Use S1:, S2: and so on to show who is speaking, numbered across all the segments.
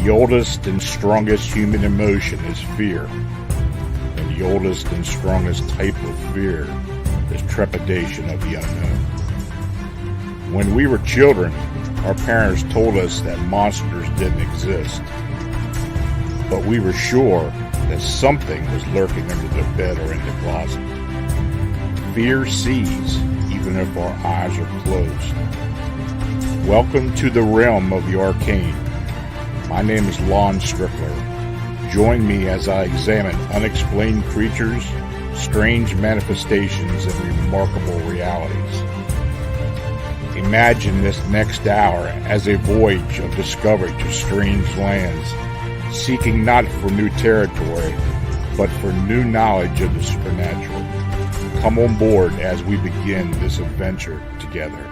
S1: The oldest and strongest human emotion is fear. And the oldest and strongest type of fear is trepidation of the unknown. When we were children, our parents told us that monsters didn't exist. But we were sure that something was lurking under the bed or in the closet. Fear sees, even if our eyes are closed. Welcome to the realm of the arcane. My name is Lon Strickler. Join me as I examine unexplained creatures, strange manifestations, and remarkable realities. Imagine this next hour as a voyage of discovery to strange lands, seeking not for new territory, but for new knowledge of the supernatural. Come on board as we begin this adventure together.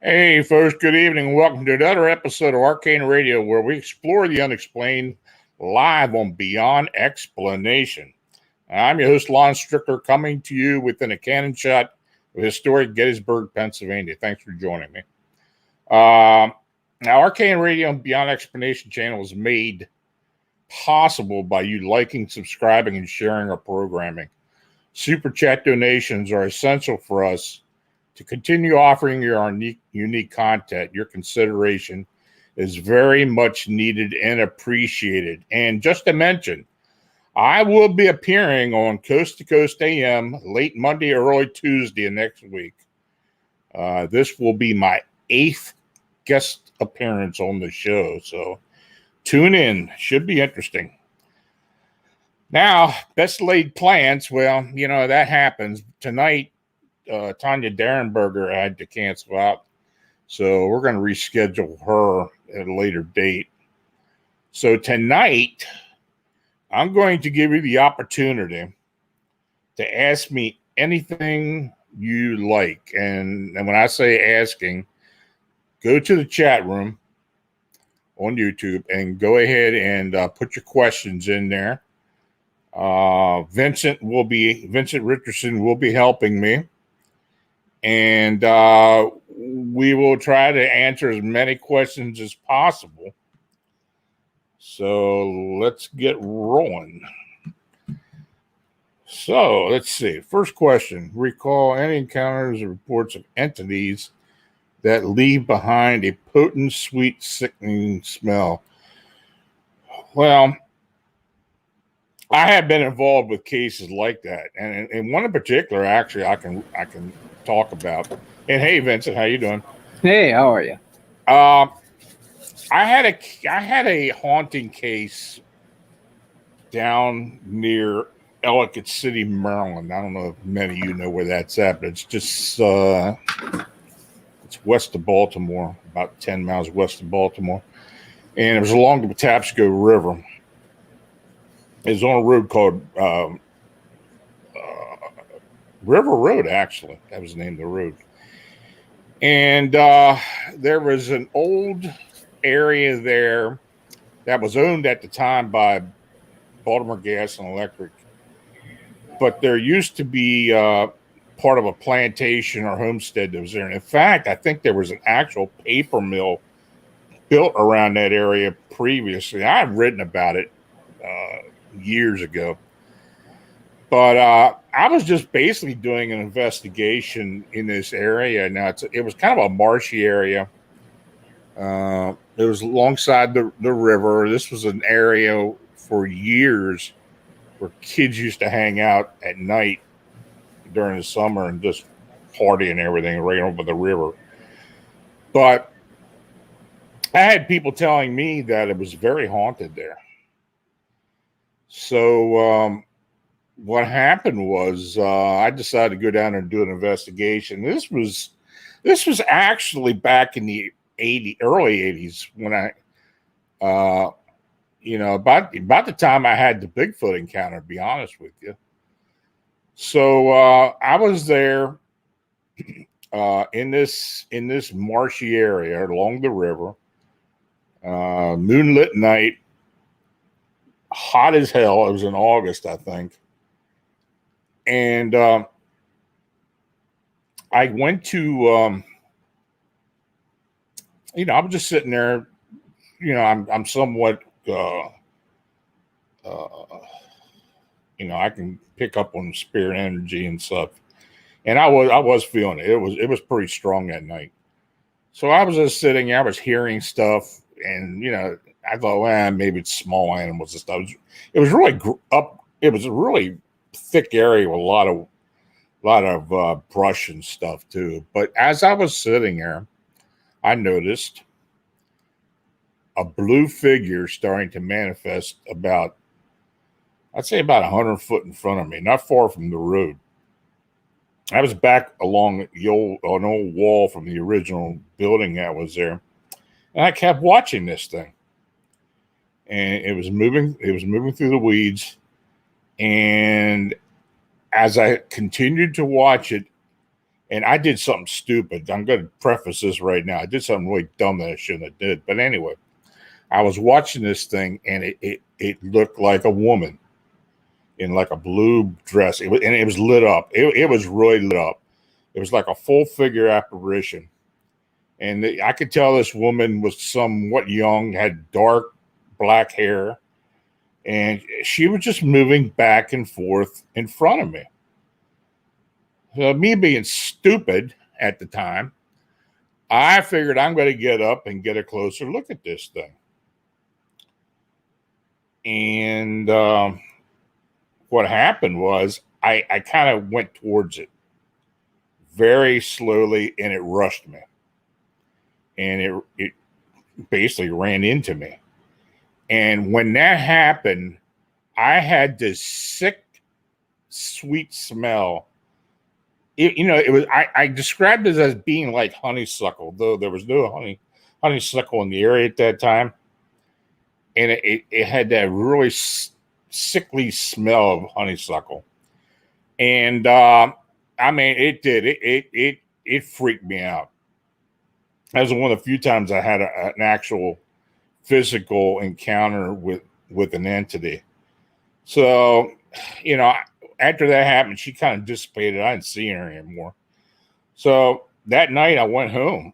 S1: Hey folks, good evening. Welcome to another episode of Arcane Radio, where we explore the unexplained live on Beyond Explanation. I'm your host, Lon Strickler, coming to you within a cannon shot of historic Gettysburg, Pennsylvania. Thanks for joining me. Now, Arcane Radio and Beyond Explanation channel is made possible by you liking, subscribing, and sharing our programming. Super chat donations are essential for us to continue offering your unique content. Your consideration is very much needed and appreciated. And just to mention, I will be appearing on Coast to Coast AM late Monday, early Tuesday of next week. This will be my 8th guest appearance on the show, so tune in. Should be interesting. Now, best laid plans. Well, you know, that happens. Tonight, Tanya Derenberger had to cancel out, so we're going to reschedule her at a later date. So tonight, I'm going to give you the opportunity to ask me anything you like. And when I say asking, go to the chat room on YouTube and go ahead and put your questions in there. Vincent Richardson will be helping me. And we will try to answer as many questions as possible. So let's get rolling. So let's see. First question. Recall any encounters or reports of entities that leave behind a potent, sweet, sickening smell? Well, I have been involved with cases like that. And one in particular, actually, I can talk about. And hey, Vincent, how you doing?
S2: Hey, how are you?
S1: I had a haunting case down near Ellicott City, Maryland. I don't know if many of you know where that's at, but it's just it's west of Baltimore, about 10 miles west of Baltimore, and it was along the Patapsco River. It was on a road called River Road, actually. That was the name of the road. And there was an old area there that was owned at the time by Baltimore Gas and Electric. But there used to be part of a plantation or homestead that was there. And in fact, I think there was an actual paper mill built around that area previously. I've written about it years ago. But I was just basically doing an investigation in this area. Now, it was kind of a marshy area. It was alongside the river. This was an area for years where kids used to hang out at night during the summer and just party and everything right over the river. But I had people telling me that it was very haunted there. So what happened was I decided to go down and do an investigation. This was actually back in the early 80s when I about the time I had the Bigfoot encounter, to be honest with you. So I was there in this marshy area along the river, moonlit night, hot as hell. It was in August, I think. And I went to I was just sitting there. I'm somewhat, I can pick up on spirit energy and stuff, and I was feeling it. It was pretty strong that night. So I was just sitting there. I was hearing stuff, and I thought, well, maybe it's small animals and stuff. It was really up. It was a really thick area with a lot of brush and stuff too. But as I was sitting there, I noticed a blue figure starting to manifest I'd say about 100 foot in front of me, not far from the road. I was back along an old wall from the original building that was there. And I kept watching this thing. And it was moving through the weeds. And as I continued to watch it, and I did something stupid. I'm going to preface this right now. I did something really dumb that I shouldn't have did. But anyway, I was watching this thing, and it looked like a woman in like a blue dress. It was lit up. It was really lit up. It was like a full figure apparition. And I could tell this woman was somewhat young, had dark black hair, and she was just moving back and forth in front of me. So me being stupid at the time, I figured I'm going to get up and get a closer look at this thing. And what happened was I kind of went towards it very slowly, and it rushed me. And it basically ran into me. And when that happened, I had this sick, sweet smell. I described it as being like honeysuckle, though there was no honeysuckle in the area at that time. And it had that really sickly smell of honeysuckle. And it freaked me out. That was one of the few times I had an actual physical encounter with an entity. So, after that happened, she kind of dissipated. I didn't see her anymore. So that night I went home,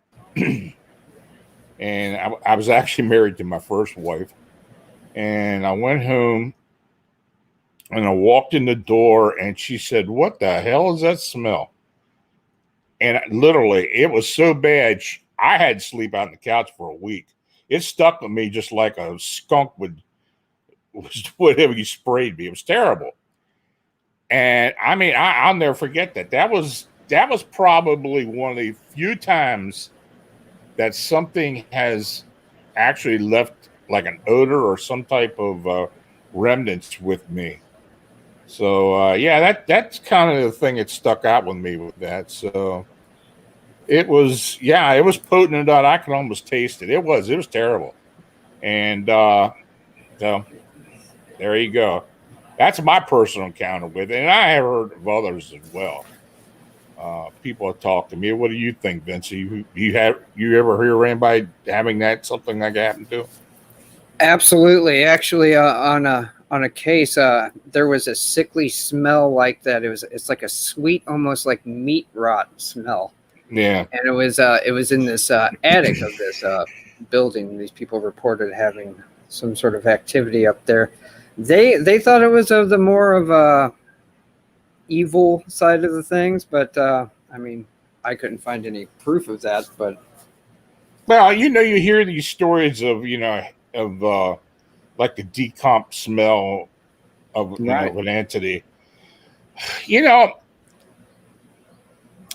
S1: and I was actually married to my first wife. And I went home, and I walked in the door, and she said, "What the hell is that smell?" And literally, it was so bad, I had to sleep out on the couch for a week. It stuck with me just like a skunk would whatever you sprayed me. It was terrible. And I'll never forget that. That was probably one of the few times that something has actually left like an odor or some type of remnants with me. So that's kind of the thing that stuck out with me with that. So it was potent enough. I could almost taste it. It was terrible. And so there you go. That's my personal encounter with it. And I have heard of others as well. People have talked to me. What do you think, Vince? You ever hear anybody having something like that happen to?
S2: Absolutely. Actually, on a case, there was a sickly smell like that. It's like a sweet, almost like meat rot smell.
S1: Yeah.
S2: And it was in this attic of this building. These people reported having some sort of activity up there. They thought it was of the more of a evil side of the things, but I couldn't find any proof of that. But
S1: well, you hear these stories of like the decomp smell of,
S2: right.
S1: Of an entity.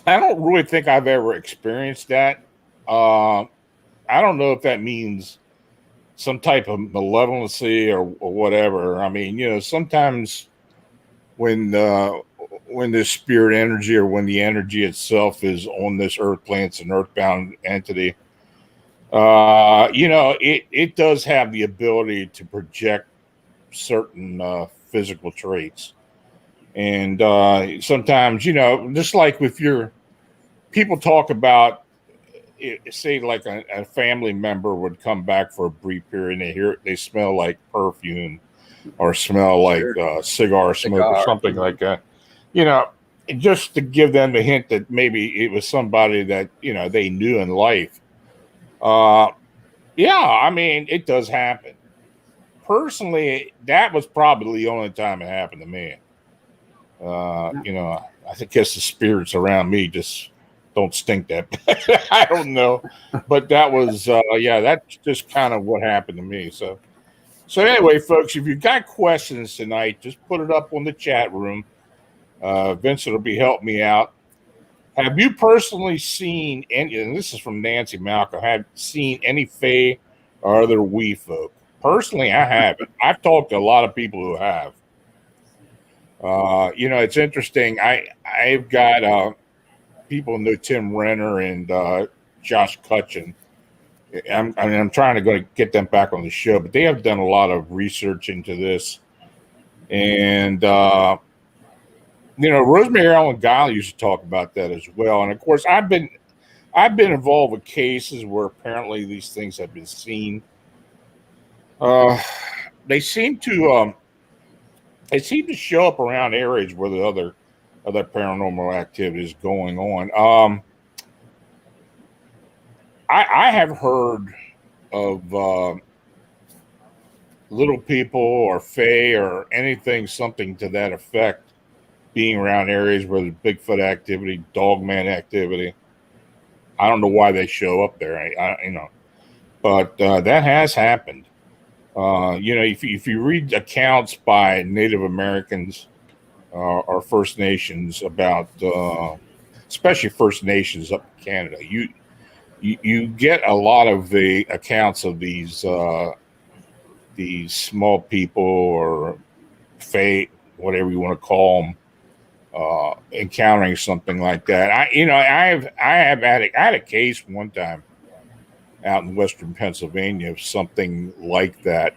S1: I don't really think I've ever experienced that. I don't know if that means some type of malevolency or whatever. Sometimes when the spirit energy or when the energy itself is on this earth plane, it's an earthbound entity. It does have the ability to project certain physical traits. And sometimes, just like with people talk about, say like a family member would come back for a brief period and they smell like perfume or smell like cigar smoke or something like that. Just to give them the hint that maybe it was somebody that, they knew in life. Yeah, I mean, it does happen. Personally, that was probably the only time it happened to me. You know, I guess the spirits around me just don't stink that bad. I don't know, but that was yeah, that's just kind of what happened to me. So anyway, folks, if you've got questions tonight, just put it up on the chat room. Vincent will be helping me out. Have you personally seen any? And this is from Nancy Malcolm. Have seen any fae or other wee folk? Personally, I haven't. I've talked to a lot of people who have. You know, it's interesting. I've got people know Tim Renner and Josh Cutchin. I'm trying to go get them back on the show, but they have done a lot of research into this. And you know, Rosemary Ellen Guile used to talk about that as well. And of course, I've been involved with cases where apparently these things have been seen. They seem to show up around areas where the other paranormal activity is going on. I have heard of little people or fae or anything, something to that effect, being around areas where there's Bigfoot activity, dogman activity. I don't know why they show up there, you know, but that has happened. You know, if you read accounts by Native Americans or First Nations about, especially First Nations up in Canada, you get a lot of the accounts of these small people or fae, whatever you want to call them, encountering something like that. I had a case one time out in Western Pennsylvania of something like that.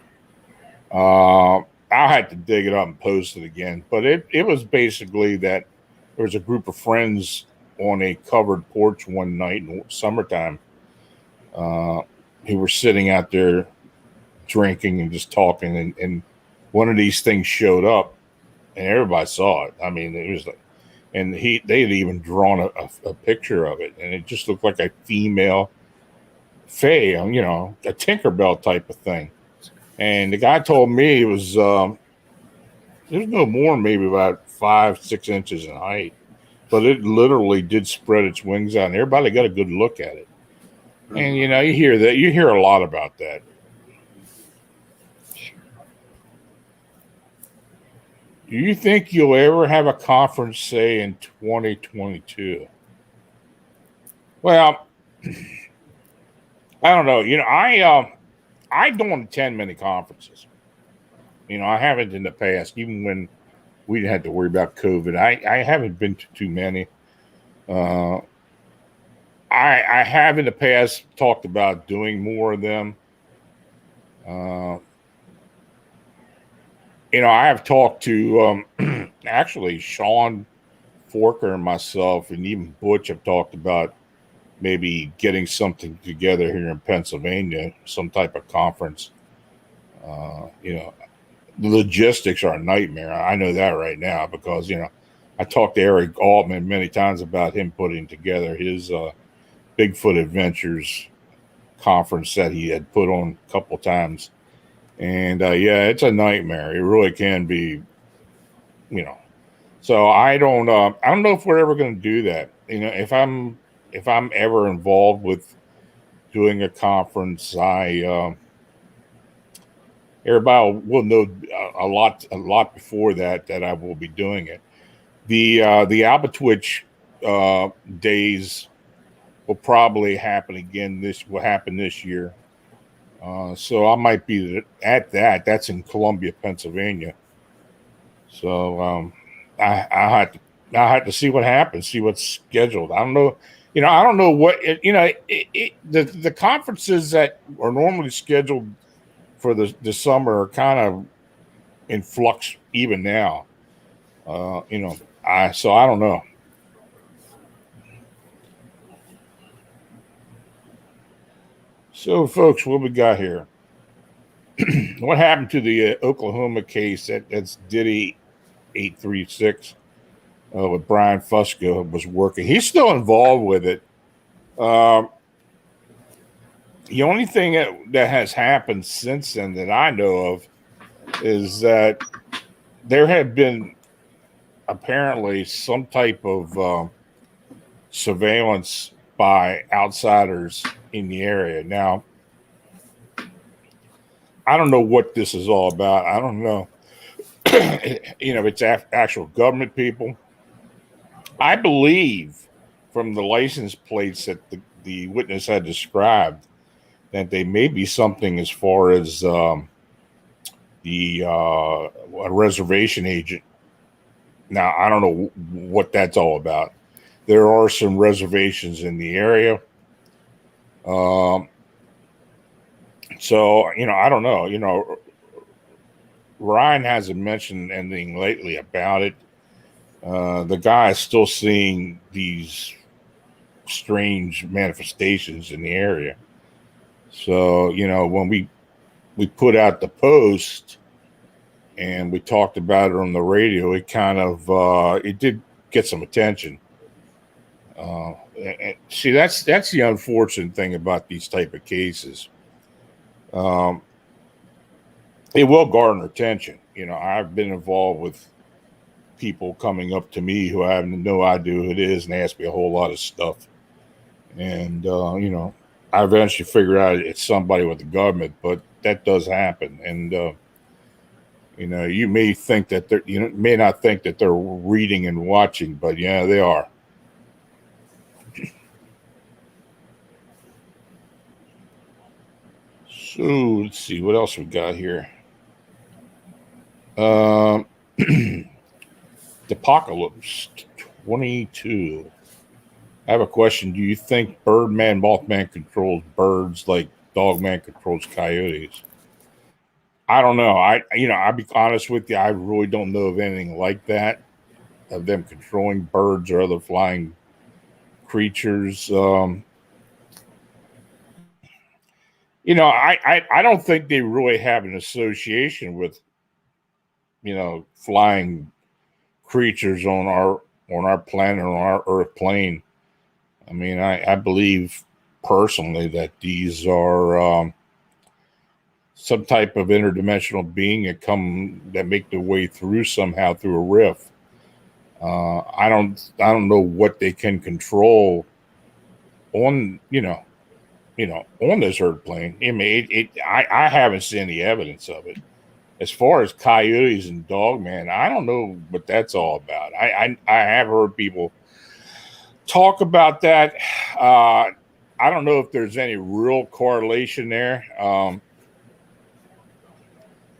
S1: I'll have to dig it up and post it again, but it was basically that there was a group of friends on a covered porch one night in summertime, who were sitting out there drinking and just talking, and one of these things showed up, and everybody saw it. I mean, it was like, and they had even drawn a picture of it, and it just looked like a female fae, you know, a Tinkerbell type of thing. And the guy told me it was no more, maybe about 5-6 inches in height, but it literally did spread its wings out, and everybody got a good look at it. And you know, you hear a lot about that. Do you think you'll ever have a conference, say, in 2022? Well, I don't know. You know, I don't attend many conferences. You know, I haven't in the past, even when we didn't have to worry about COVID. I haven't been to too many. I have in the past talked about doing more of them. You know, I have talked to actually Sean Forker and myself, and even Butch have talked about maybe getting something together here in Pennsylvania, some type of conference. You know, the logistics are a nightmare. I know that right now because, you know, I talked to Eric Altman many times about him putting together his Bigfoot Adventures conference that he had put on a couple times. And yeah, it's a nightmare. It really can be, you know. So I don't know if we're ever going to do that. You know, if I'm ever involved with doing a conference, everybody will know a lot before that I will be doing it. The Albatwitch days will probably happen again. Will happen this year. So I might be at that. That's in Columbia, Pennsylvania. So I have to see what happens, see what's scheduled. I don't know. You know, I don't know what you know. The conferences that are normally scheduled for the summer are kind of in flux even now. You know, so I don't know. So, folks, what we got here? What happened to the Oklahoma case that's Diddy 836 with Brian Fusco was working? He's still involved with it. The only thing that has happened since then that I know of is that there have been apparently some type of surveillance by outsiders in the area. Now, I don't know what this is all about. I don't know. It's actual government people. I believe from the license plates that the witness had described that they may be something as far as a reservation agent. Now, I don't know what that's all about. There are some reservations in the area. So, I don't know. Ryan hasn't mentioned anything lately about it. The guy is still seeing these strange manifestations in the area. So, when we put out the post and we talked about it on the radio, it kind of it did get some attention. And see, that's the unfortunate thing about these type of cases. It will garner attention. I've been involved with people coming up to me who I have no idea who it is and ask me a whole lot of stuff. And, I eventually figure out it's somebody with the government, but that does happen. And, you may think that may not think that they're reading and watching, but yeah, they are. So let's see what else we got here. Apocalypse 22. I have a question. Do you think Birdman, Mothman controls birds like Dogman controls coyotes? I don't know. I'll be honest with you. I really don't know of anything like that, of them controlling birds or other flying creatures. I don't think they really have an association with, flying creatures on our planet, on our Earth plane. I mean, I believe personally that these are some type of interdimensional being that make their way through somehow through a rift. I don't know what they can control on on this Earth plane. I mean, I haven't seen any evidence of it. As far as coyotes and dogman, I don't know what that's all about. I have heard people talk about that. I don't know if there's any real correlation there.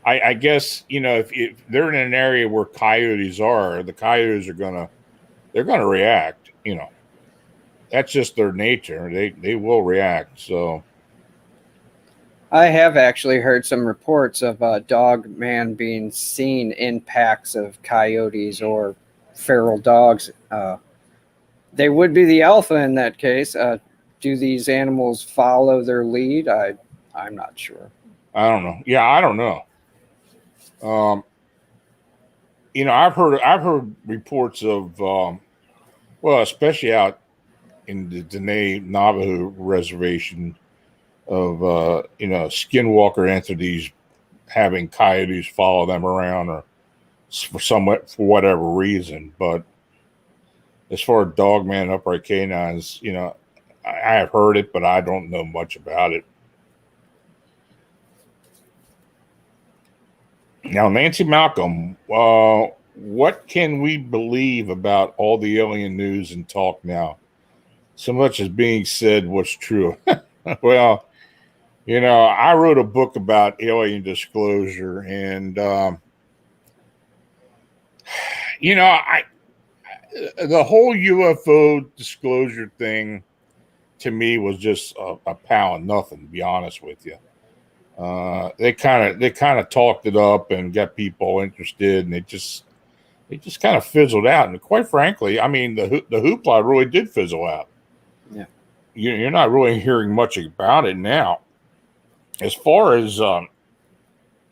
S1: I guess if they're in an area where coyotes are, the coyotes they're gonna react. That's just their nature. They will react. So
S2: I have actually heard some reports of a dog man being seen in packs of coyotes or feral dogs. They would be the alpha in that case. Do these animals follow their lead? I'm not sure.
S1: I don't know. Yeah, I don't know. I've heard reports of especially out in the Dene Navajo reservation of skinwalker entities having coyotes follow them around or for whatever reason. But as far as dogman upright canines, I have heard it, but I don't know much about it. Now, Nancy Malcolm, what can we believe about all the alien news and talk now? So much as being said what's true. Well, I wrote a book about alien disclosure, and the whole UFO disclosure thing to me was just a pile of nothing, to be honest with you. They kind of talked it up and got people interested, and it just kind of fizzled out. And quite frankly, I mean, the hoopla really did fizzle out.
S2: Yeah,
S1: you're not really hearing much about it now. As far as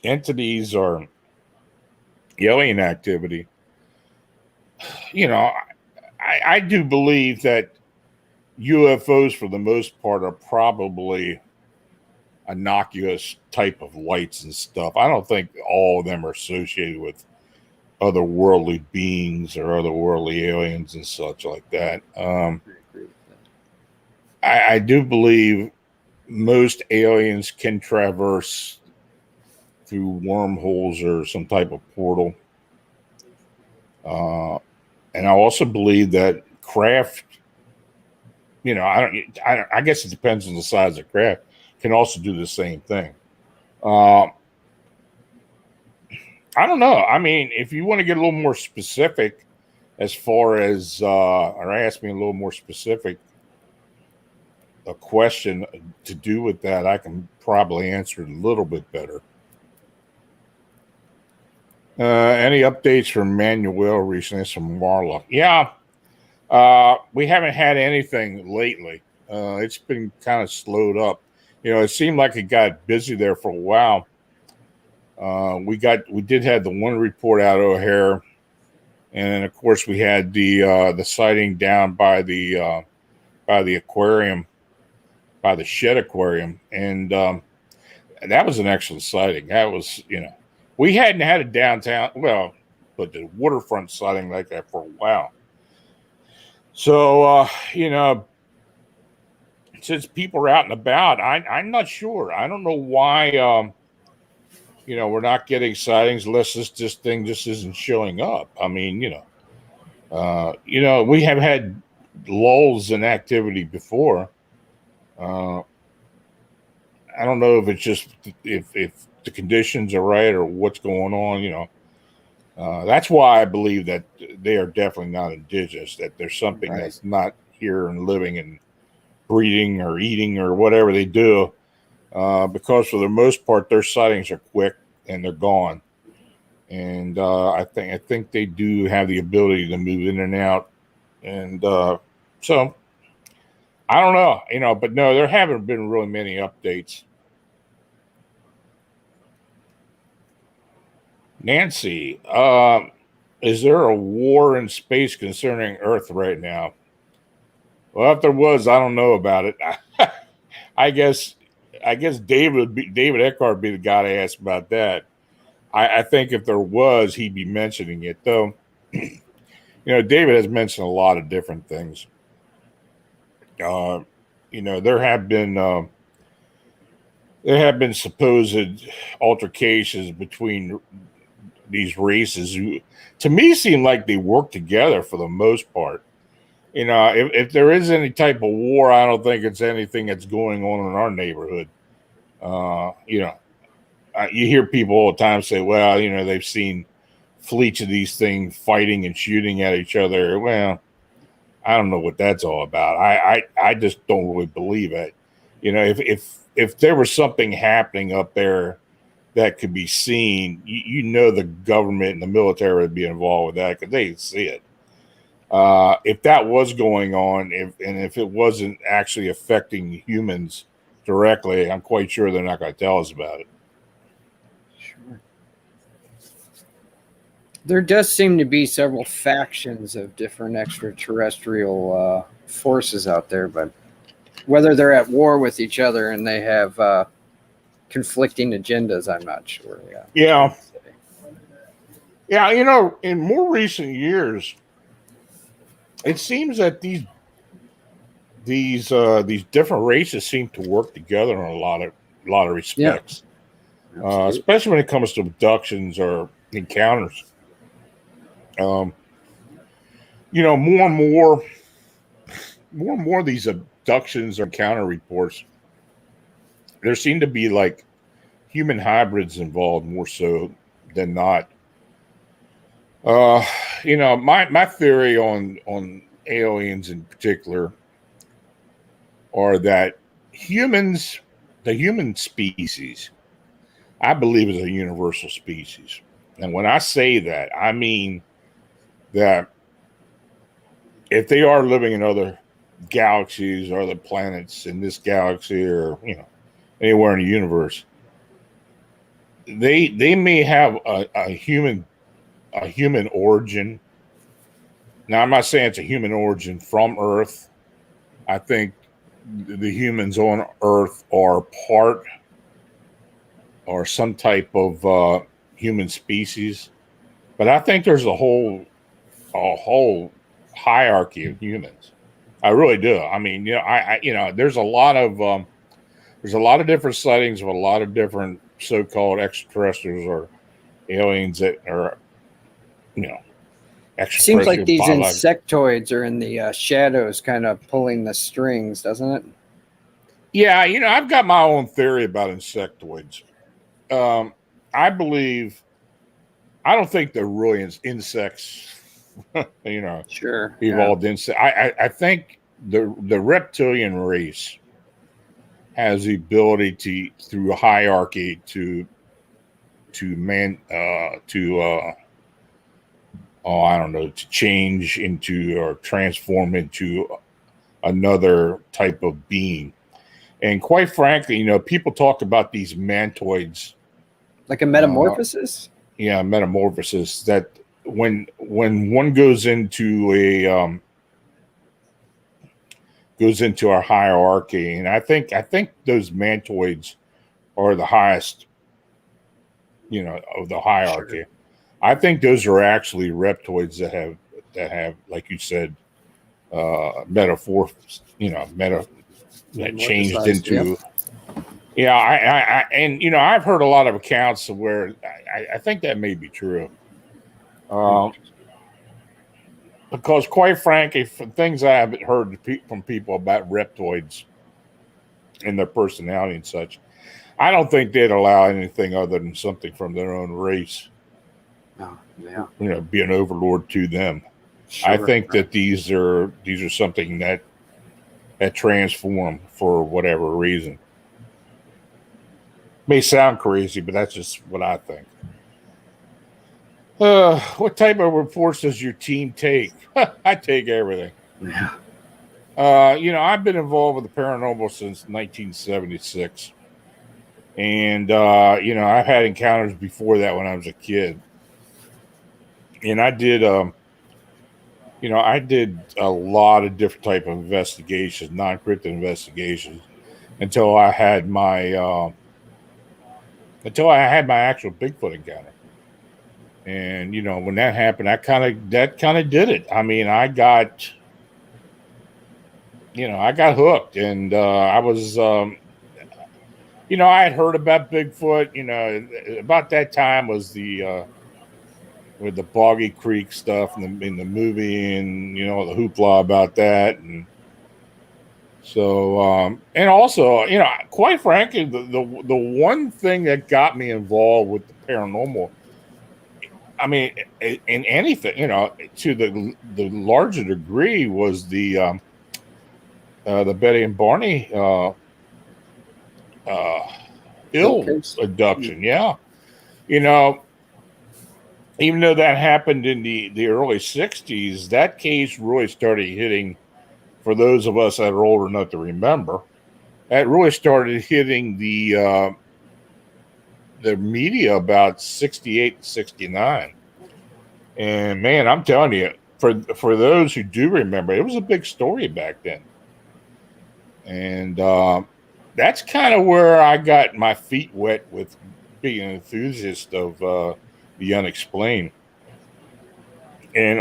S1: entities or alien activity, I do believe that UFOs, for the most part, are probably innocuous type of lights and stuff. I don't think all of them are associated with otherworldly beings or otherworldly aliens and such like that. I do believe most aliens can traverse through wormholes or some type of portal. And I also believe that craft, I guess it depends on the size of craft, can also do the same thing. I don't know. I mean, if you want to get a little more specific as far as, or ask me a little more specific, a question to do with that, I can probably answer it a little bit better. Any updates from Manuel recently? It's from Marla. Yeah, we haven't had anything lately. It's been kind of slowed up. It seemed like it got busy there for a while. We did have the one report out of O'Hare, and then of course we had the sighting down by the aquarium, by the shed aquarium, and that was an excellent sighting. That was, we hadn't had a downtown, but the waterfront sighting like that for a while. So, since people are out and about, I'm not sure. I don't know why, we're not getting sightings unless this thing just isn't showing up. I mean, we have had lulls in activity before. I don't know if it's just if the conditions are right or what's going on. That's why I believe that they are definitely not indigenous. That there's something right. That's not here and living and breeding or eating or whatever they do. Because for the most part, their sightings are quick and they're gone. And I think they do have the ability to move in and out. And so I don't know, but no, there haven't been really many updates. Nancy, is there a war in space concerning Earth right now? Well, if there was, I don't know about it. I guess David Eckhart would be the guy to ask about that. I think if there was, he'd be mentioning it, though. David has mentioned a lot of different things. There have been supposed altercations between these races who, to me, seem like they work together for the most part. If there is any type of war, I don't think it's anything that's going on in our neighborhood. You hear people all the time say, well, they've seen fleets of these things fighting and shooting at each other. Well, I don't know what that's all about. I just don't really believe it. If there was something happening up there that could be seen, the government and the military would be involved with that because they see it. If that was going on, if it wasn't actually affecting humans directly, I'm quite sure they're not going to tell us about it.
S2: Sure. There does seem to be several factions of different extraterrestrial forces out there, but whether they're at war with each other and they have conflicting agendas, I'm not sure.
S1: Yeah. In more recent years, it seems that these different races seem to work together in a lot of respects, especially when it comes to abductions or encounters. More and more of these abductions or encounter reports, there seem to be like human hybrids involved more so than not. My theory on aliens in particular are that the human species, I believe, is a universal species. And when I say that, I mean that if they are living in other galaxies or other planets in this galaxy or, anywhere in the universe, they may have a human origin. Now, I'm not saying it's a human origin from Earth. I think the humans on Earth are part or some type of human species. But I think there's a whole hierarchy of humans. I really do. I mean, there's a lot of different sightings of a lot of different so-called extraterrestrials or aliens that are,
S2: Seems like
S1: extraterrestrial
S2: these
S1: biological.
S2: insectoids are in the shadows, kind of pulling the strings, doesn't it?
S1: Yeah, I've got my own theory about insectoids. I don't think they're really insects.
S2: Sure.
S1: Evolved insect. I think the reptilian race has the ability to, through a hierarchy, to change into or transform into another type of being. And quite frankly, people talk about these mantoids,
S2: like a metamorphosis.
S1: Metamorphosis. That when one goes into our hierarchy, and I think those mantoids are the highest, of the hierarchy. Sure. I think those are actually reptoids that have, like you said, metaphors, that changed into. Yep. And I've heard a lot of accounts of where I think that may be true. Because quite frankly, from things I haven't heard from people about reptoids and their personality and such, I don't think they'd allow anything other than something from their own race.
S2: Oh, yeah.
S1: Be an overlord to them. Sure, I think that these are something that transform for whatever reason. May sound crazy, but that's just what I think. What type of reports does your team take? I take everything.
S2: Yeah.
S1: I've been involved with the paranormal since 1976. And, I've had encounters before that when I was a kid. And I did, I did a lot of different type of investigations, non-cryptid investigations, until I had my actual Bigfoot encounter. And when that happened, that kind of did it. I mean, I got hooked, and I was, I had heard about Bigfoot. About that time was the with the Boggy Creek stuff in the movie, and the hoopla about that, and so and also quite frankly, the one thing that got me involved with the paranormal, I mean, in anything, to the larger degree, was the Betty and Barney abduction. Yeah, even though that happened in the early 60s, that case really started hitting, for those of us that are old enough to remember, that really started hitting the media about 68 to 69. And man, I'm telling you, for those who do remember, it was a big story back then. And that's kind of where I got my feet wet with being an enthusiast of the unexplained. And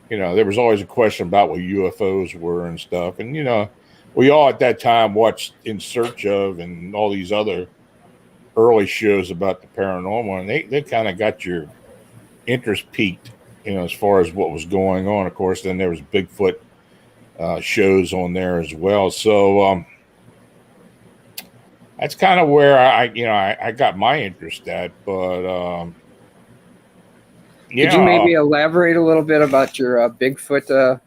S1: there was always a question about what UFOs were and stuff. And, we all at that time watched In Search Of and all these other early shows about the paranormal, and they kind of got your interest peaked, as far as what was going on. Of course, then there was Bigfoot shows on there as well. So that's kind of where I got my interest at. But
S2: could you maybe elaborate a little bit about your Bigfoot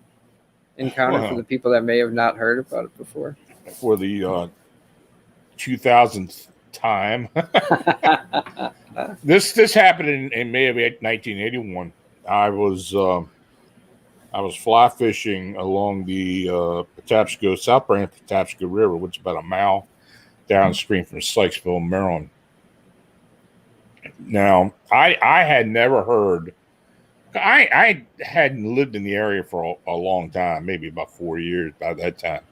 S2: encounter for the people that may have not heard about it before?
S1: For the 2000th time. This happened in May of 1981. I was fly fishing along the South Branch Patapsco River, which is about a mile downstream from Sykesville, Maryland. Now, I had never heard. I hadn't lived in the area for a long time, maybe about 4 years by that time.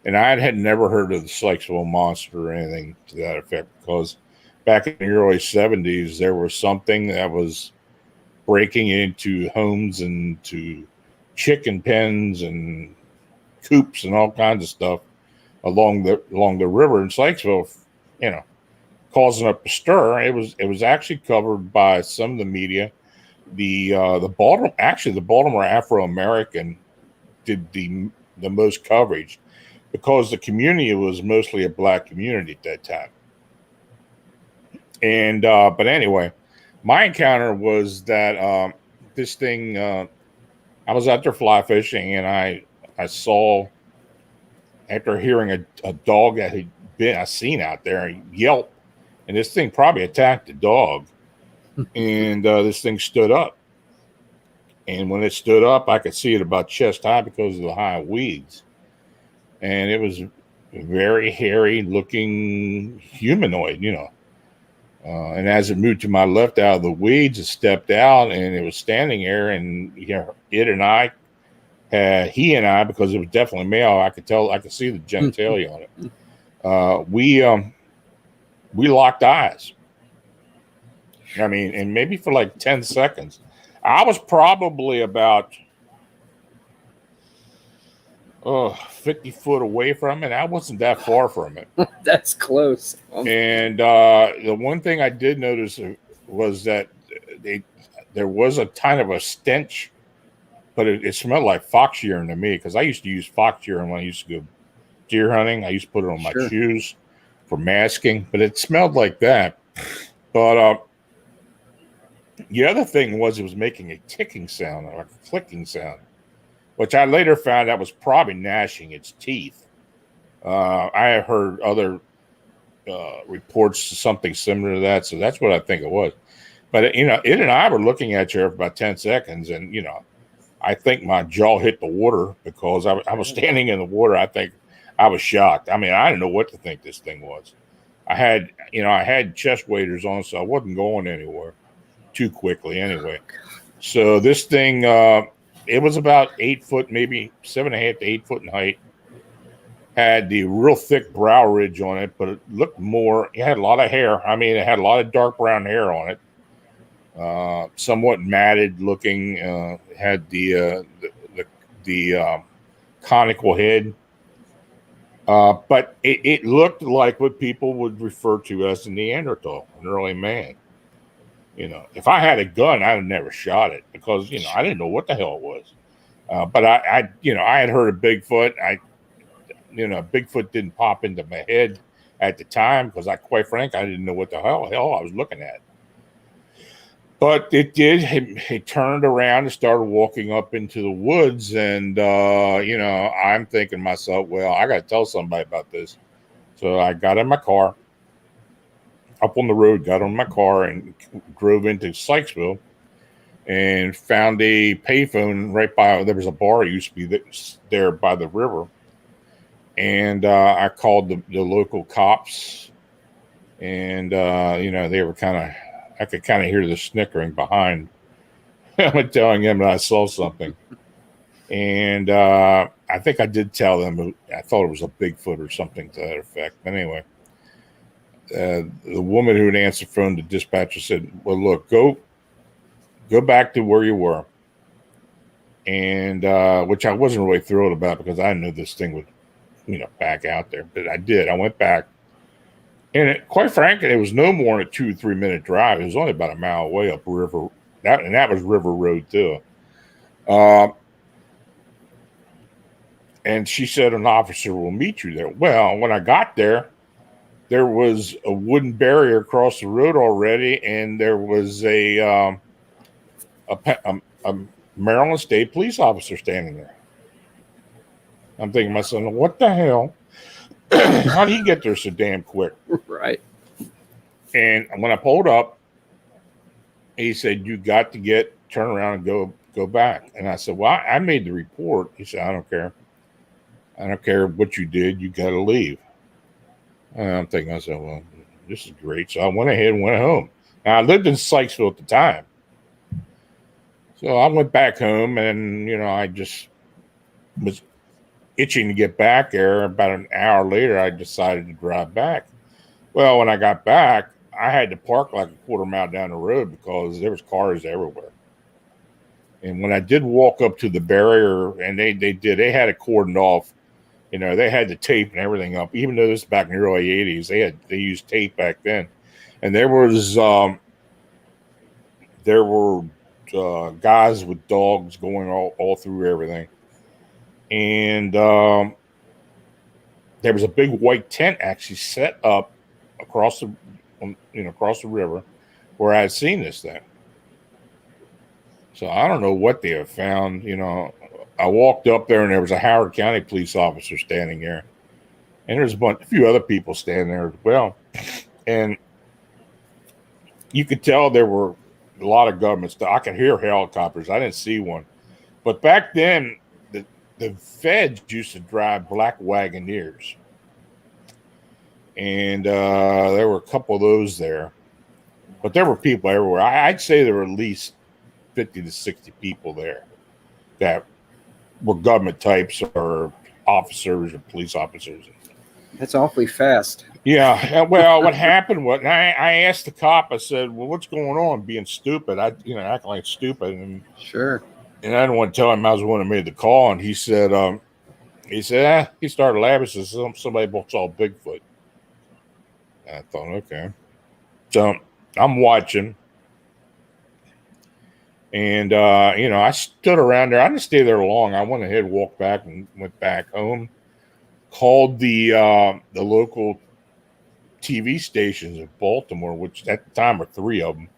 S1: And I had never heard of the Sykesville monster or anything to that effect, because back in the early 70s, there was something that was breaking into homes and to chicken pens and coops and all kinds of stuff along the river in Sykesville, causing up a stir. It was actually covered by some of the media. The Baltimore Afro-American did the most coverage, because the community was mostly a black community at that time. And but anyway, my encounter was that this thing. I was out there fly fishing, and I saw, after hearing a dog that I seen out there yelp, and this thing probably attacked the dog, and this thing stood up. And when it stood up, I could see it about chest high because of the high weeds. And it was a very hairy looking humanoid, and as it moved to my left out of the weeds, it stepped out, and it was standing there. And he and I, because it was definitely male, I could see the genitalia on it. We locked eyes. I mean, and maybe for like 10 seconds. I was probably about 50 foot away from it. I wasn't that far from it.
S2: That's close.
S1: And the one thing I did notice was that there was a kind of a stench, but it smelled like fox urine to me, because I used to use fox urine when I used to go deer hunting. I used to put it on my shoes for masking, but it smelled like that. But the other thing was, it was making a ticking sound, like a clicking sound, which I later found that was probably gnashing its teeth. I have heard other reports to something similar to that, so that's what I think it was. But it and I were looking at you for about 10 seconds, and I think my jaw hit the water, because I was standing in the water. I think I was shocked. I mean, I didn't know what to think this thing was. I had chest waders on, so I wasn't going anywhere too quickly anyway. So this thing, it was about 8 foot, maybe 7.5 to 8 foot in height. Had the real thick brow ridge on it, but it looked more. It had a lot of hair. I mean, it had a lot of dark brown hair on it. Somewhat matted looking. Had the conical head. But it looked like what people would refer to as a Neanderthal, an early man. If I had a gun, I'd have never shot it, because I didn't know what the hell it was. But I had heard of Bigfoot. Bigfoot didn't pop into my head at the time, because quite frankly, I didn't know what the hell I was looking at. But it did. It turned around and started walking up into the woods, and I'm thinking to myself, well, I got to tell somebody about this. So I got in my car, up on the road, got on my car, and drove into Sykesville, and found a payphone right by. There was a bar that used to be there by the river, and I called the local cops, and they were I could kind of hear the snickering behind. I'm telling them that I saw something, and I think I did tell them I thought it was a Bigfoot or something to that effect. But anyway. The woman who had answered the phone, the dispatcher, said, well, look, go back to where you were. And which I wasn't really thrilled about, because I knew this thing would back out there. But I did. I went back, and quite frankly, it was no more than a 2 or 3 minute drive. It was only about a mile away up river. That was River Road too. And she said an officer will meet you there. Well, when I got there was a wooden barrier across the road already, and there was a Maryland State police officer standing there. I'm thinking to myself, what the hell? How did he get there so damn quick?
S2: Right.
S1: And when I pulled up, he said, you got to turn around and go back. And I said, well, I made the report. He said, I don't care. I don't care what you did. You got to leave. And I'm thinking, I said, well, this is great. So I went ahead and went home. Now, I lived in Sykesville at the time. So I went back home, and, I just was itching to get back there. About an hour later, I decided to drive back. Well, when I got back, I had to park like a quarter mile down the road because there was cars everywhere. And when I did walk up to the barrier, and they had it cordoned off, they had the tape and everything up. Even though this was back in the early '80s, they used tape back then, and there were guys with dogs going all through everything, and there was a big white tent actually set up across the river where I had seen this thing. So I don't know what they have found. I walked up there and there was a Howard County police officer standing there, and there's a few other people standing there as well. And you could tell there were a lot of government stuff. I could hear helicopters. I didn't see one, but back then the feds used to drive black Wagoneers, and there were a couple of those there. But there were people everywhere. I'd say there were at least 50 to 60 people there that were government types or officers or police officers.
S2: That's awfully fast.
S1: Yeah. Well, what happened was, I asked the cop, I said, well, what's going on? Being stupid. Acting like stupid. And
S2: sure.
S1: And I didn't want to tell him I was the one that made the call. And he said, he started laughing. He said, somebody saw Bigfoot. I thought, okay. So I'm watching. And, I stood around there. I didn't stay there long. I went ahead, walked back, and went back home. Called the local TV stations of Baltimore, which at the time were 3 of them.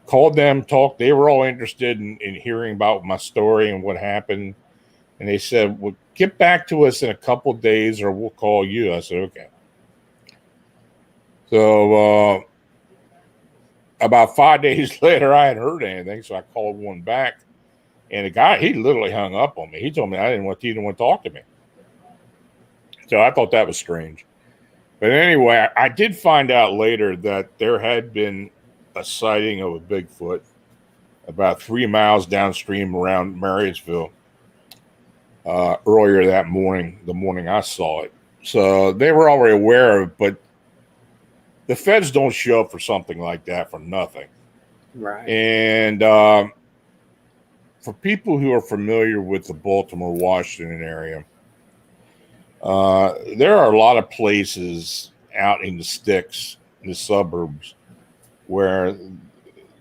S1: Called them, talked. They were all interested in hearing about my story and what happened. And they said, well, get back to us in a couple of days or we'll call you. I said, okay. So about 5 days later, I hadn't heard anything. So I called one back. And the guy, he literally hung up on me. He told me he didn't want to talk to me. So I thought that was strange. But anyway, I did find out later that there had been a sighting of a Bigfoot about 3 miles downstream around Marysville earlier that morning, the morning I saw it. So they were already aware of it, but the feds don't show up for something like that for nothing.
S2: Right.
S1: And for people who are familiar with the Baltimore, Washington area, there are a lot of places out in the sticks, in the suburbs, where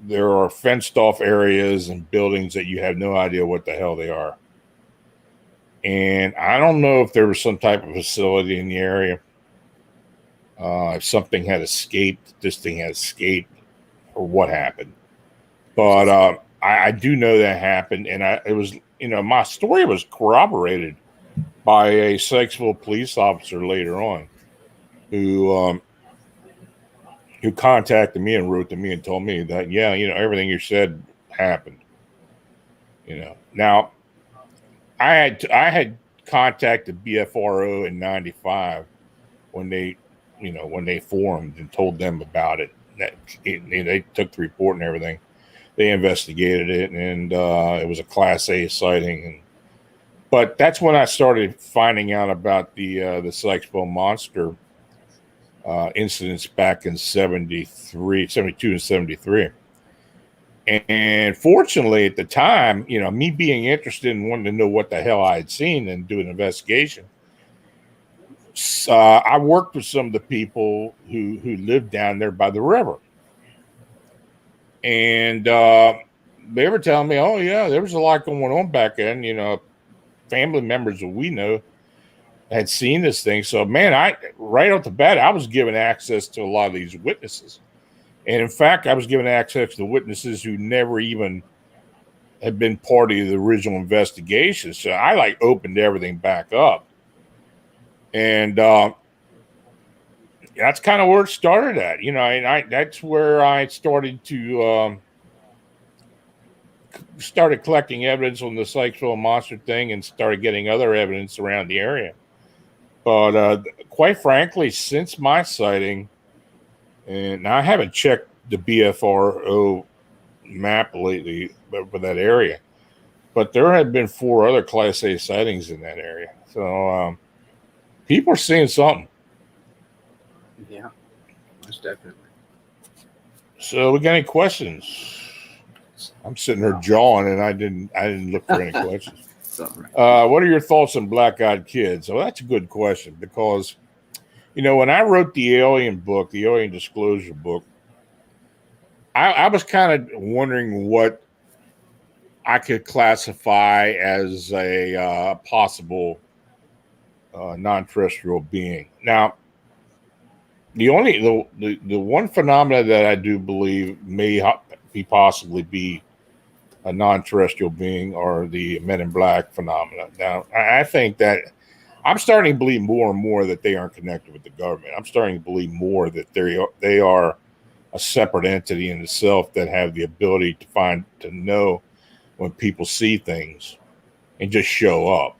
S1: there are fenced off areas and buildings that you have no idea what the hell they are. And I don't know if there was some type of facility in the area. If something had escaped, this thing had escaped, or what happened. But I do know that happened. And it was, my story was corroborated by a Sykesville police officer later on who contacted me and wrote to me and told me that, everything you said happened. Now I had contacted BFRO in '95 when they formed and told them about it. They took the report and everything. They investigated it, and it was a Class A sighting. But that's when I started finding out about the Sykesville monster incidents back in 72 and 73. And fortunately, at the time, me being interested in wanting to know what the hell I had seen and do an investigation, I worked with some of the people who lived down there by the river. And they were telling me, oh, yeah, there was a lot going on back then. Family members that we know had seen this thing. So, man, right off the bat, I was given access to a lot of these witnesses. And in fact, I was given access to witnesses who never even had been part of the original investigation. So I opened everything back up. And that's kind of where it started at, and that's where I started to started collecting evidence on the Sykesville monster thing and started getting other evidence around the area. But quite frankly, since my sighting, and I haven't checked the BFRO map lately for that area, but there had been 4 other Class A sightings in that area. So people are seeing something.
S2: Yeah, most definitely.
S1: So we got any questions? I'm sitting there jawing, and I didn't look for any questions. What are your thoughts on black-eyed kids? Well, that's a good question, because when I wrote the Alien book, the Alien Disclosure book, I was kind of wondering what I could classify as a possible non-terrestrial being. Now, the one phenomena that I do believe may possibly be a non-terrestrial being are the Men in Black phenomena. Now, I think that I'm starting to believe more and more that they aren't connected with the government. I'm starting to believe more that they are a separate entity in itself that have the ability to know when people see things and just show up.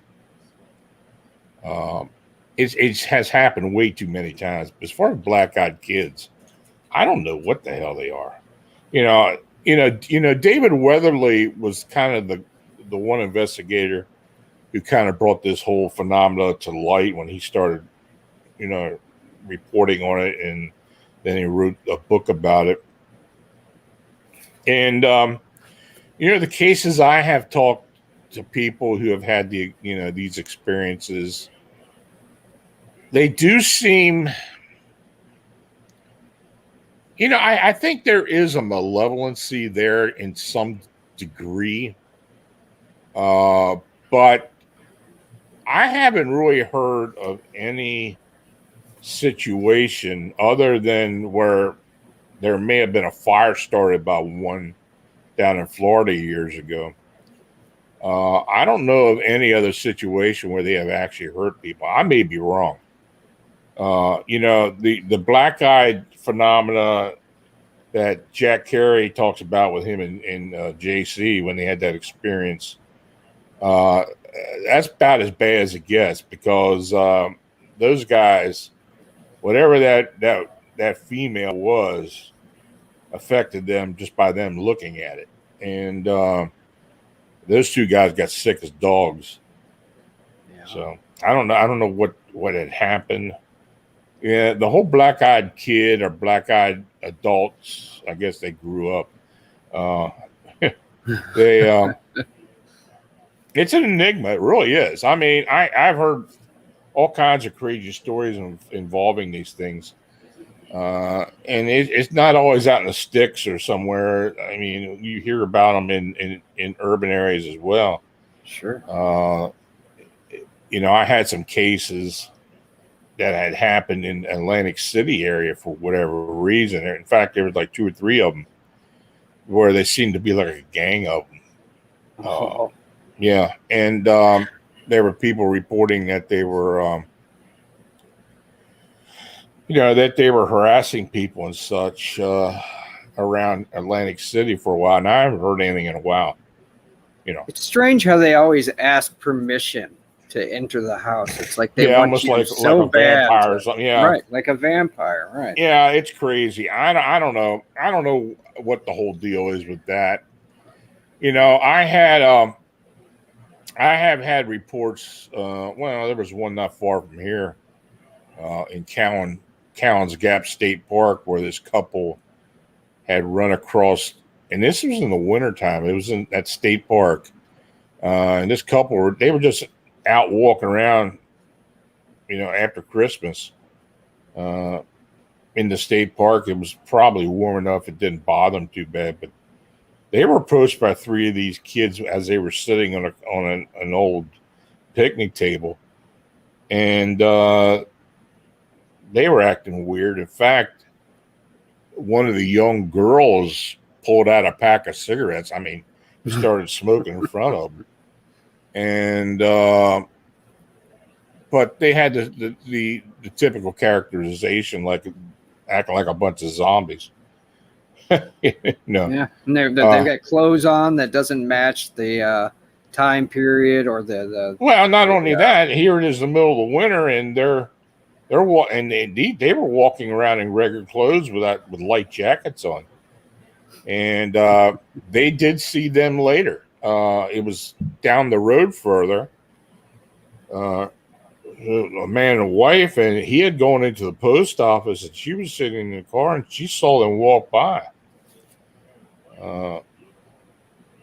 S1: It has happened way too many times. As far as black-eyed kids, I don't know what the hell they are. David Weatherly was kind of the one investigator who kind of brought this whole phenomena to light when he started, reporting on it, and then he wrote a book about it. And the cases I have talked to people who have had these experiences, they do seem, I think there is a malevolency there in some degree, but I haven't really heard of any situation other than where there may have been a fire started by one down in Florida years ago. I don't know of any other situation where they have actually hurt people. I may be wrong. The black-eyed phenomena that Jack Carey talks about with him in JC when they had that experience, that's about as bad as it gets, because those guys, whatever that female was, affected them just by them looking at it. And those 2 guys got sick as dogs. Yeah. So I don't know what had happened. Yeah, the whole black-eyed kid or black-eyed adults, I guess they grew up. It's an enigma. It really is. I mean, I've heard all kinds of crazy stories involving these things. And it's not always out in the sticks or somewhere. I mean, you hear about them in urban areas as well.
S2: Sure.
S1: I had some cases that had happened in Atlantic City area for whatever reason. In fact, there was like 2 or 3 of them where they seemed to be like a gang of them. Yeah. And there were people reporting that they were, that they were harassing people and such around Atlantic City for a while. And I haven't heard anything in a while.
S2: It's strange how they always ask permission to enter the house. It's like they want
S1: almost
S2: you
S1: like
S2: so
S1: a vampire or something. Yeah,
S2: right, like a vampire. Right.
S1: Yeah, it's crazy. I don't know. I don't know what the whole deal is with that. I have had reports. There was one not far from here, in Cowan's Gap State Park, where this couple had run across, and this was in the wintertime. It was in that state park, and this couple they were just out walking around, after Christmas, in the state park. It was probably warm enough it didn't bother them too bad, but they were approached by 3 of these kids as they were sitting on an old picnic table, and they were acting weird. In fact, one of the young girls pulled out a pack of cigarettes. I mean, started smoking in front of them. And but they had the typical characterization, like acting like a bunch of zombies. No.
S2: Yeah, and they've got clothes on that doesn't match the time period or the.
S1: Well, not only that, here it is the middle of the winter, and they were walking around in regular clothes with light jackets on, and they did see them later. It was down the road further. A man and a wife, and he had gone into the post office, and she was sitting in the car, and she saw them walk by. It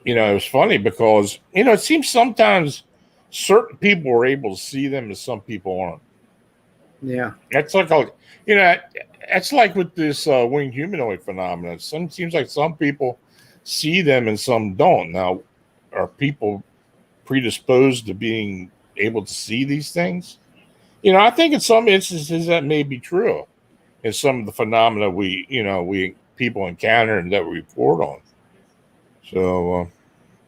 S1: was funny because, it seems sometimes certain people are able to see them and some people aren't.
S2: Yeah.
S1: That's like, that's like with this winged humanoid phenomenon. Seems like some people see them and some don't. Now, are people predisposed to being able to see these things? I think in some instances that may be true in some of the phenomena we people encounter and that we report on. So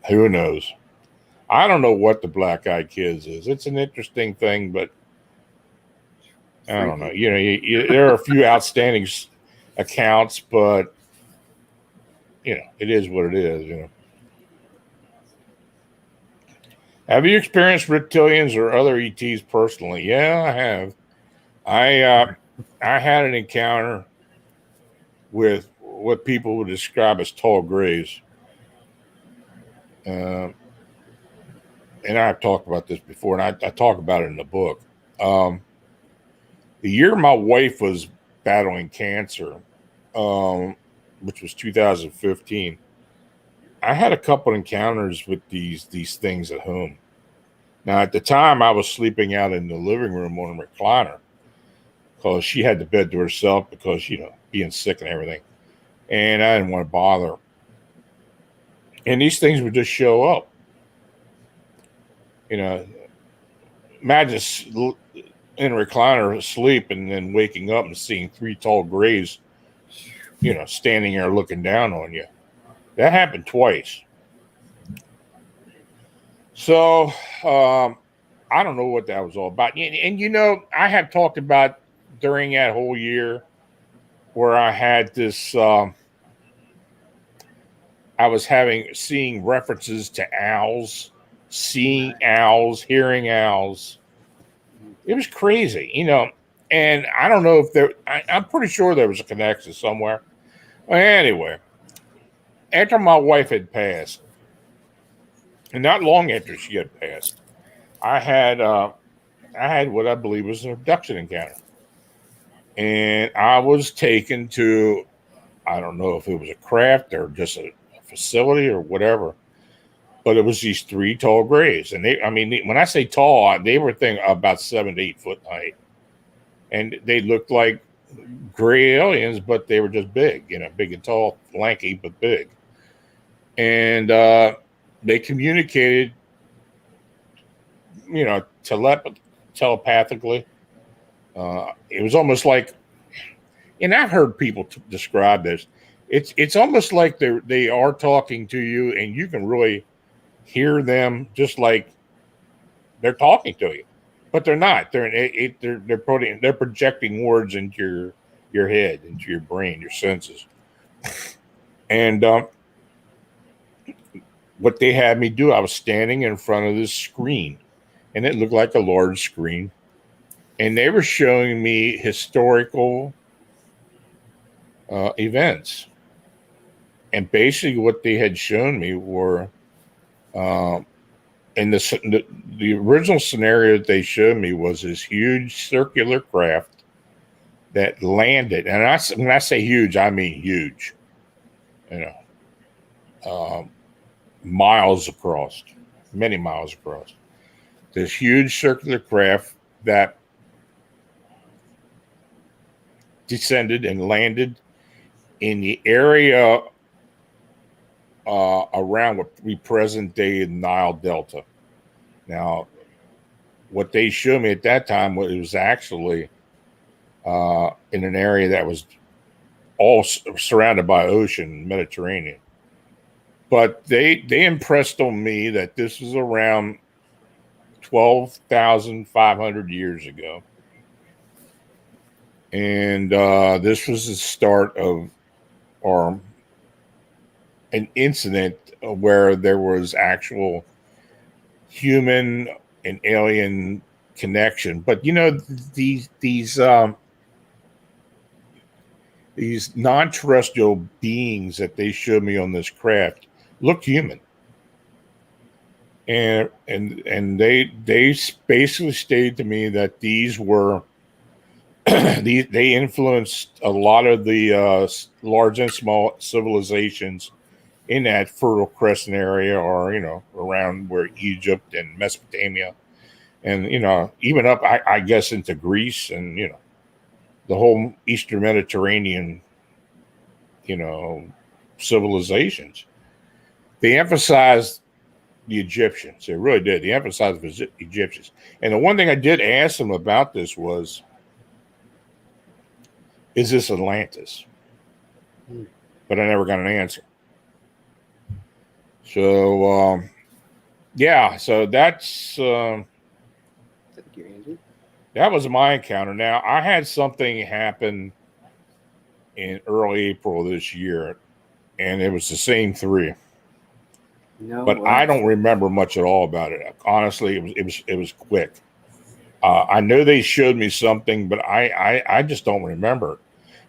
S1: who knows? I don't know what the black-eyed kids is. It's an interesting thing, but I don't know. There are a few outstanding accounts, but it is what it is. Have you experienced reptilians or other ETs personally? Yeah, I have. I had an encounter with what people would describe as tall grays. And I've talked about this before, and I talk about it in the book. The year my wife was battling cancer, which was 2015, I had a couple encounters with these things at home. Now, at the time, I was sleeping out in the living room on a recliner because she had the bed to herself because, being sick and everything. And I didn't want to bother her. And these things would just show up. Imagine in a recliner asleep and then waking up and seeing three tall grays, standing there looking down on you. That happened twice. So I don't know what that was all about. And I have talked about during that whole year where I had this, I was seeing references to owls, seeing owls, hearing owls. It was crazy, and I don't know if I'm pretty sure there was a connection somewhere. Well, anyway, after my wife had passed, and not long after she had passed, I had what I believe was an abduction encounter. And I was taken to, I don't know if it was a craft or just a facility or whatever, but it was these three tall grays. And when I say tall, they were about 7 to 8 foot height. And they looked like gray aliens, but they were just big, big and tall, lanky, but big. And they communicated, telepathically. It was almost like, and I've heard people describe this. It's almost like they are talking to you, and you can really hear them just like they're talking to you, but they're not. They're projecting words into your head, into your brain, your senses. And what they had me do, I was standing in front of this screen, and it looked like a large screen. And they were showing me historical events. And basically what they had shown me were, and the original scenario that they showed me was this huge circular craft that landed. And when I say huge, I mean huge. Miles across, many miles across. This huge circular craft that descended and landed in the area around what we present day Nile Delta. Now, what they showed me at that time was actually in an area that was all surrounded by ocean, Mediterranean. But they impressed on me that this was around 12,500 years ago. And this was the start of an incident where there was actual human and alien connection. But these non-terrestrial beings that they showed me on this craft looked human. and they basically stated to me that these were they influenced a lot of the large and small civilizations in that Fertile Crescent area, or around where Egypt and Mesopotamia, and even up I guess into Greece, and the whole Eastern Mediterranean civilizations. They emphasized the Egyptians. They really did. They emphasized the Egyptians. And the one thing I did ask them about this was, is this Atlantis? But I never got an answer. So, yeah, so that's
S2: Thank you, Andy.
S1: that was my encounter. Now, I had something happen in early April of this year, and it was the same three.
S2: No,
S1: But I don't remember much at all about it. Honestly, it was quick. I know they showed me something, but I just don't remember.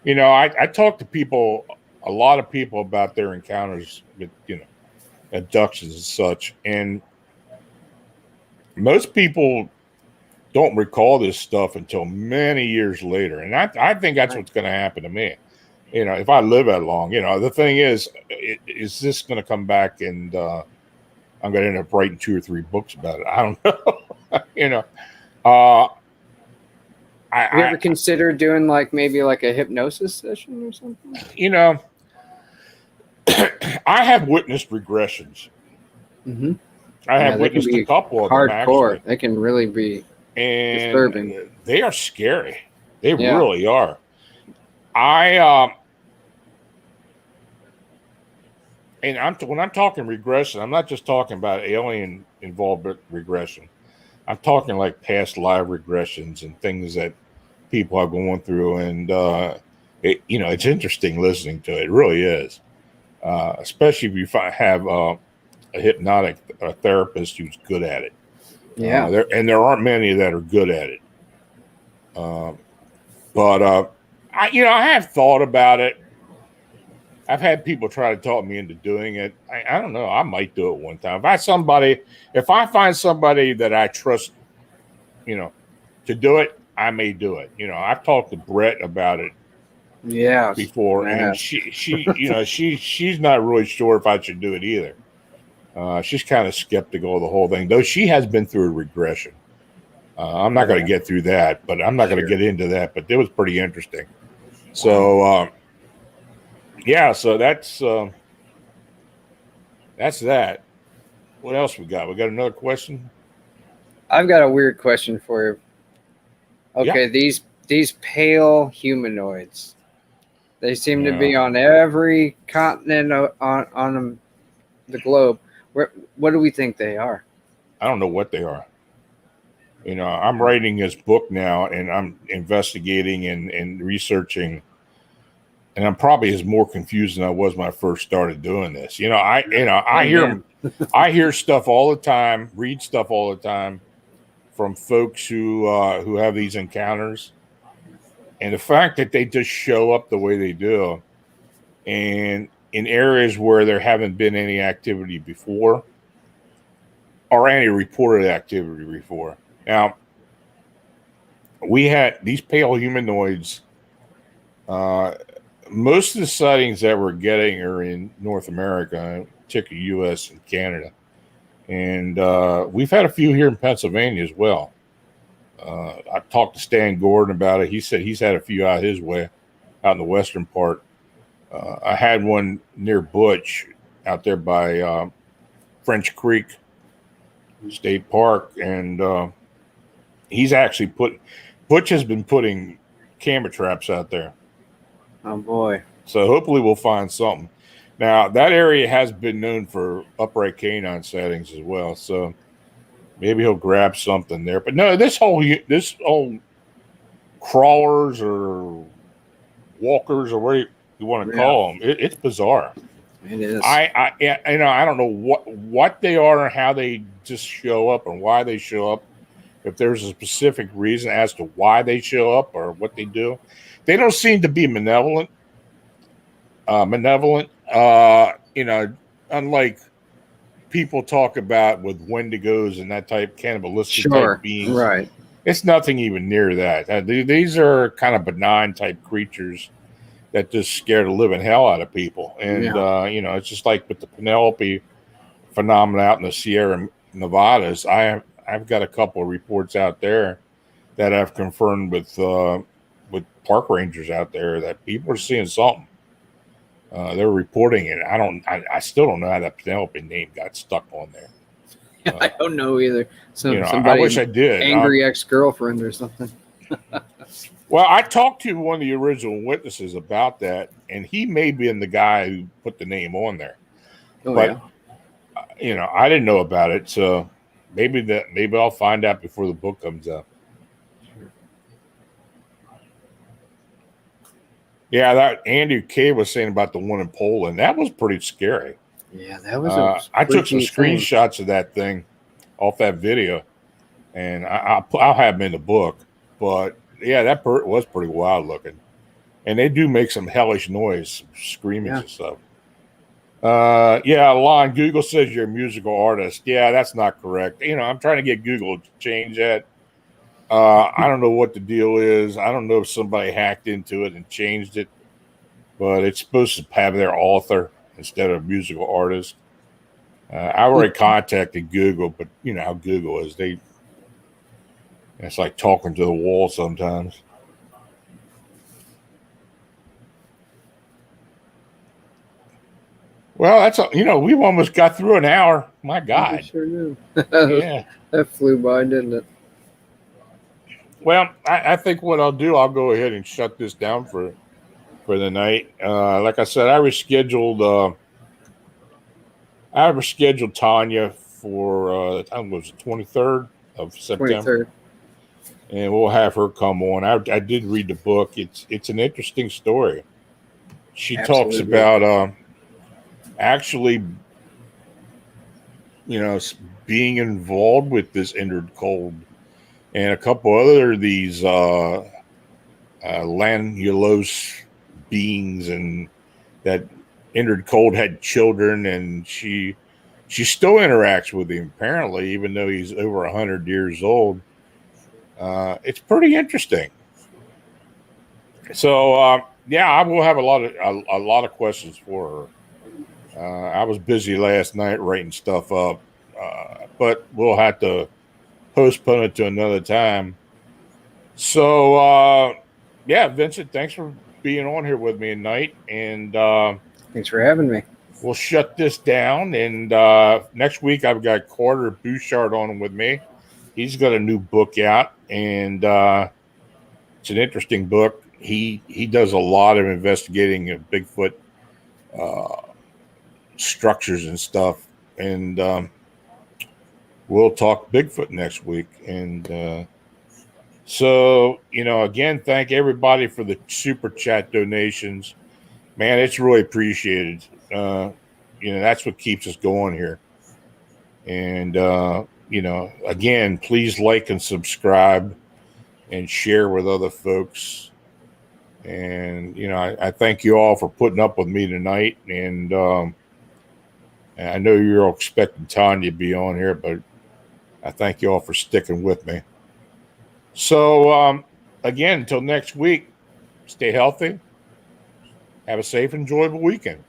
S1: I talked to people, a lot of people, about their encounters with abductions and such, and most people don't recall this stuff until many years later. And I think that's what's going to happen to me. If I live that long. The thing is this going to come back, and I'm going to end up writing 2 or 3 books about it? I don't know.
S2: Have you ever considered doing maybe a hypnosis session or something?
S1: I have witnessed regressions.
S2: Mm-hmm.
S1: I have witnessed a couple of them.
S2: Hardcore. They can really be disturbing.
S1: They are scary. They really are. When I'm talking regression, I'm not just talking about alien involvement regression. I'm talking like past live regressions and things that people are going through, and it's interesting listening to it. It really is, especially if you have a hypnotic therapist who's good at it.
S2: Yeah,
S1: there aren't many that are good at it. But I have thought about it. I've had people try to talk me into doing it. I don't know. I might do it one time. If I find somebody that I trust, to do it, I may do it. I've talked to Brett about it. Before, and she's not really sure if I should do it either. She's kind of skeptical of the whole thing, though she has been through a regression. I'm not going to get through that, but I'm not going to get into that. But it was pretty interesting. So, so that's that. What else we got? We got another question?
S2: I've got a weird question for you. Okay, these pale humanoids. They seem to be on every continent on the globe. What do we think they are?
S1: I don't know what they are. I'm writing this book now, and I'm investigating and researching, and I'm probably as more confused than I was when I first started doing this. I hear stuff all the time, read stuff all the time from folks who have these encounters, and the fact that they just show up the way they do, and in areas where there haven't been any activity before, or any reported activity before. Now, we had these pale humanoids. Most of the sightings that we're getting are in North America, particularly U.S. and Canada. And we've had a few here in Pennsylvania as well. I talked to Stan Gordon about it. He said he's had a few out his way, out in the western part. I had one near Butch, out there by French Creek State Park, and he's actually Butch has been putting camera traps out there.
S2: Oh boy!
S1: So hopefully we'll find something. Now that area has been known for upright canine sightings as well, so maybe he'll grab something there. But no, this whole crawlers or walkers or whatever you want to call them, it's bizarre.
S2: It is.
S1: I don't know what they are and how they just show up and why they show up. If there's a specific reason as to why they show up or what they do, they don't seem to be malevolent. Unlike people talk about with Wendigos and that type cannibalistic type beings.
S2: Right.
S1: It's nothing even near that. These are kind of benign type creatures that just scare the living hell out of people. And, it's just like with the Penelope phenomenon out in the Sierra Nevadas. I've got a couple of reports out there that I've confirmed with park rangers out there that people are seeing something. They're reporting it. I still don't know how that Penelope name got stuck on there.
S2: I don't know either.
S1: I wish I did.
S2: Angry ex-girlfriend or something.
S1: Well, I talked to one of the original witnesses about that, and he may be the guy who put the name on there. I didn't know about it, so maybe I'll find out before the book comes out. Yeah, that Andy K was saying about the one in Poland, that was pretty scary.
S2: Yeah, that was.
S1: I took some screenshots of that thing off that video, and I'll have them in the book. But yeah, that was pretty wild looking, and they do make some hellish noise, screaming and stuff. Lon, Google says you're a musical artist. Yeah, that's not correct. I'm trying to get Google to change that. I don't know what the deal is. I don't know if somebody hacked into it and changed it, but it's supposed to have their author instead of musical artist. I already contacted Google, but you know how Google is. It's like talking to the wall sometimes. Well, we've almost got through an hour. My God.
S2: We sure do.
S1: Yeah.
S2: That flew by, didn't it?
S1: Well, I think what I'll do, I'll go ahead and shut this down for the night. Like I said, I rescheduled Tanya for I think it was the 23rd of September.
S2: 23rd.
S1: And we'll have her come on. I did read the book. It's an interesting story. She talks about actually, being involved with this entered cold and a couple other of these Lanulose beings, and that entered cold had children, and she still interacts with him apparently, even though he's over 100 years old. It's pretty interesting. So I will have a lot of questions for her. I was busy last night writing stuff up, but we'll have to postpone it to another time. So Vincent, thanks for being on here with me tonight, and
S2: thanks for having me.
S1: We'll shut this down, and next week I've got Carter Bouchard on with me. He's got a new book out, and it's an interesting book. He does a lot of investigating of Bigfoot structures and stuff, and we'll talk Bigfoot next week. And so, again, thank everybody for the super chat donations. Man, it's really appreciated. That's what keeps us going here. And, again, please like and subscribe and share with other folks. And, I thank you all for putting up with me tonight. And I know you're all expecting Tanya to be on here, but I thank you all for sticking with me. So, again, until next week, stay healthy. Have a safe, enjoyable weekend.